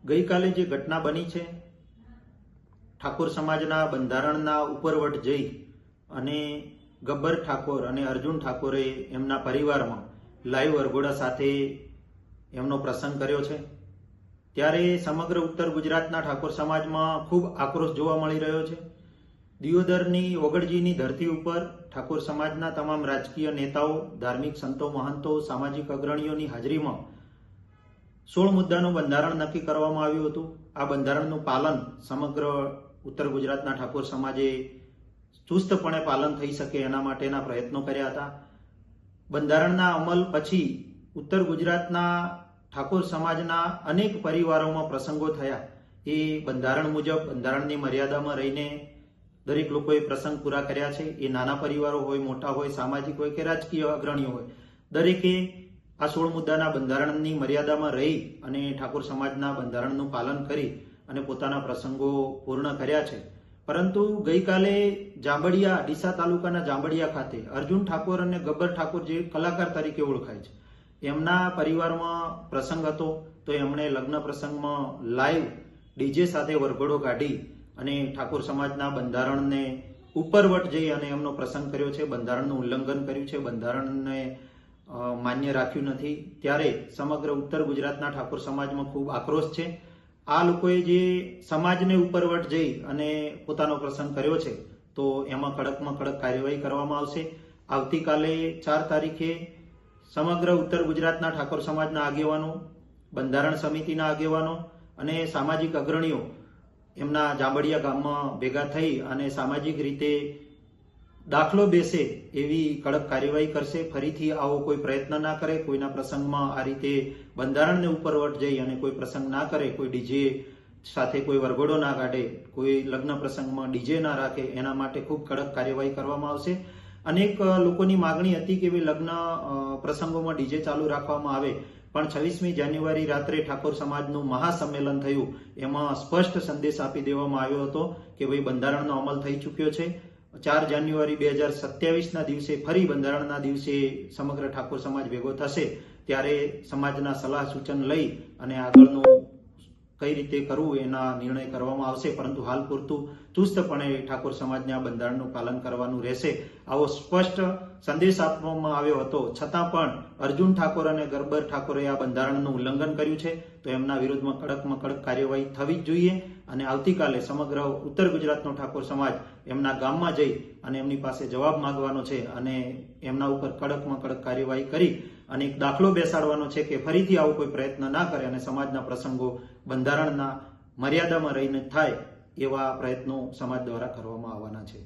ગઈકાલે જે ઘટના બની છે, ઠાકોર સમાજના બંધારણના ઉપરવટ જઈ અને ગબ્બર ઠાકોર અને અર્જુન ઠાકોરે એમના પરિવારમાં લાઈવ વરઘોડા સાથે એમનો પ્રસંગ કર્યો છે, ત્યારે સમગ્ર ઉત્તર ગુજરાતના ઠાકોર સમાજમાં ખૂબ આક્રોશ જોવા મળી રહ્યો છે. દિયોદરની ઓગળજીની ધરતી ઉપર ઠાકોર સમાજના તમામ રાજકીય નેતાઓ, ધાર્મિક સંતો, મહંતો, સામાજિક અગ્રણીઓની હાજરીમાં 16 મુદ્દાનું બંધારણ નક્કી કરવામાં આવ્યું હતું. આ બંધારણનું પાલન સમગ્ર ઉત્તર ગુજરાતના ઠાકોર સમાજે ચુસ્તપણે પાલન થઈ શકે એના માટેના પ્રયત્નો કર્યા હતા. બંધારણના અમલ પછી ઉત્તર ગુજરાતના ઠાકોર સમાજના અનેક પરિવારોમાં પ્રસંગો થયા. એ બંધારણ મુજબ બંધારણની મર્યાદામાં રહીને દરેક લોકોએ પ્રસંગ પૂરા કર્યા છે. એ નાના પરિવારો હોય, મોટા હોય, સામાજિક હોય કે રાજકીય અગ્રણીઓ હોય, દરેકે આ 16 મુદ્દાના બંધારણની મર્યાદામાં રહી અને ઠાકોર સમાજના બંધારણનું પાલન કરી અને પોતાના પ્રસંગો પૂર્ણ કર્યા છે. પરંતુ ગઈકાલે જાંબડિયા, ડીસા તાલુકાના જાંબડિયા ખાતે અર્જુન ઠાકોર અને ગબ્બર ઠાકોર જે કલાકાર તરીકે ઓળખાય છે, એમના પરિવારમાં પ્રસંગ હતો. તો એમણે લગ્ન પ્રસંગમાં લાઈવ ડીજે સાથે વરઘોડો કાઢી અને ઠાકોર સમાજના બંધારણને ઉપરવટ જઈ અને એમનો પ્રસંગ કર્યો છે. બંધારણનું ઉલ્લંઘન કર્યું છે, બંધારણને માન્ય રાખ્યું નથી. ત્યારે સમગ્ર ઉત્તર ગુજરાતના ઠાકોર સમાજમાં ખૂબ આક્રોશ છે. આ લોકોએ જે સમાજને ઉપરવટ જઈ અને પોતાનો પ્રસંગ કર્યો છે, તો એમાં કડકમાં કડક કાર્યવાહી કરવામાં આવશે. આવતીકાલે 4 તારીખે સમગ્ર ઉત્તર ગુજરાતના ઠાકોર સમાજના આગેવાનો, બંધારણ સમિતિના આગેવાનો અને સામાજિક અગ્રણીઓ એમના જાંબડિયા ગામમાં ભેગા થઈ અને સામાજિક રીતે દાખલો બેસે એવી કડક કાર્યવાહી કરશે. ફરીથી આવો કોઈ પ્રયત્ન ના કરે, કોઈના પ્રસંગમાં આ રીતે બંધારણને ઉપરવટ જઈ અને કોઈ પ્રસંગ ના કરે, કોઈ ડીજે સાથે કોઈ વરઘોડો ના કાઢે, કોઈ લગ્ન પ્રસંગમાં ડીજે ના રાખે, એના માટે ખૂબ કડક કાર્યવાહી કરવામાં આવશે. અનેક લોકોની માગણી હતી કે લગ્ન પ્રસંગોમાં ડીજે ચાલુ રાખવામાં આવે, પણ 26મી જાન્યુઆરી રાત્રે ઠાકોર સમાજનું મહાસંમેલન થયું. એમાં સ્પષ્ટ સંદેશ આપી દેવામાં આવ્યો હતો કે ભાઈ બંધારણનો અમલ થઈ ચૂક્યો છે. 4 જાન્યુઆરી 2027ના દિવસે ફરી બંધારણના દિવસે સમગ્ર ઠાકોર સમાજ ભેગો થશે. ત્યારે સમાજના સલાહ સૂચન લઈ અને આગળનું કઈ રીતે કરવું એના નિર્ણય કરવામાં આવશે. પરંતુ હાલ પૂરતું ચુસ્તપણે ઠાકોર સમાજને આ બંધારણનું પાલન કરવાનું રહેશે, આવો સ્પષ્ટ સંદેશ આપવામાં આવ્યો હતો. છતાં પણ અર્જુન ઠાકોર અને ગબ્બર ઠાકોરે આ બંધારણનું ઉલ્લંઘન કર્યું છે, તો એમના વિરુદ્ધમાં કડકમાં કડક કાર્યવાહી થવી જ જોઈએ. અને આવતીકાલે સમગ્ર ઉત્તર ગુજરાતનો ઠાકોર સમાજ એમના ગામમાં જઈ અને એમની પાસે જવાબ માંગવાનો છે અને એમના ઉપર કડકમાં કડક કાર્યવાહી કરી અને એક દાખલો બેસાડવાનો છે કે ફરીથી આવો કોઈ પ્રયત્ન ના કરે અને સમાજના પ્રસંગો બંધારણના મર્યાદામાં રહીને થાય એવા પ્રયત્નો સમાજ દ્વારા કરવામાં આવવાના છે.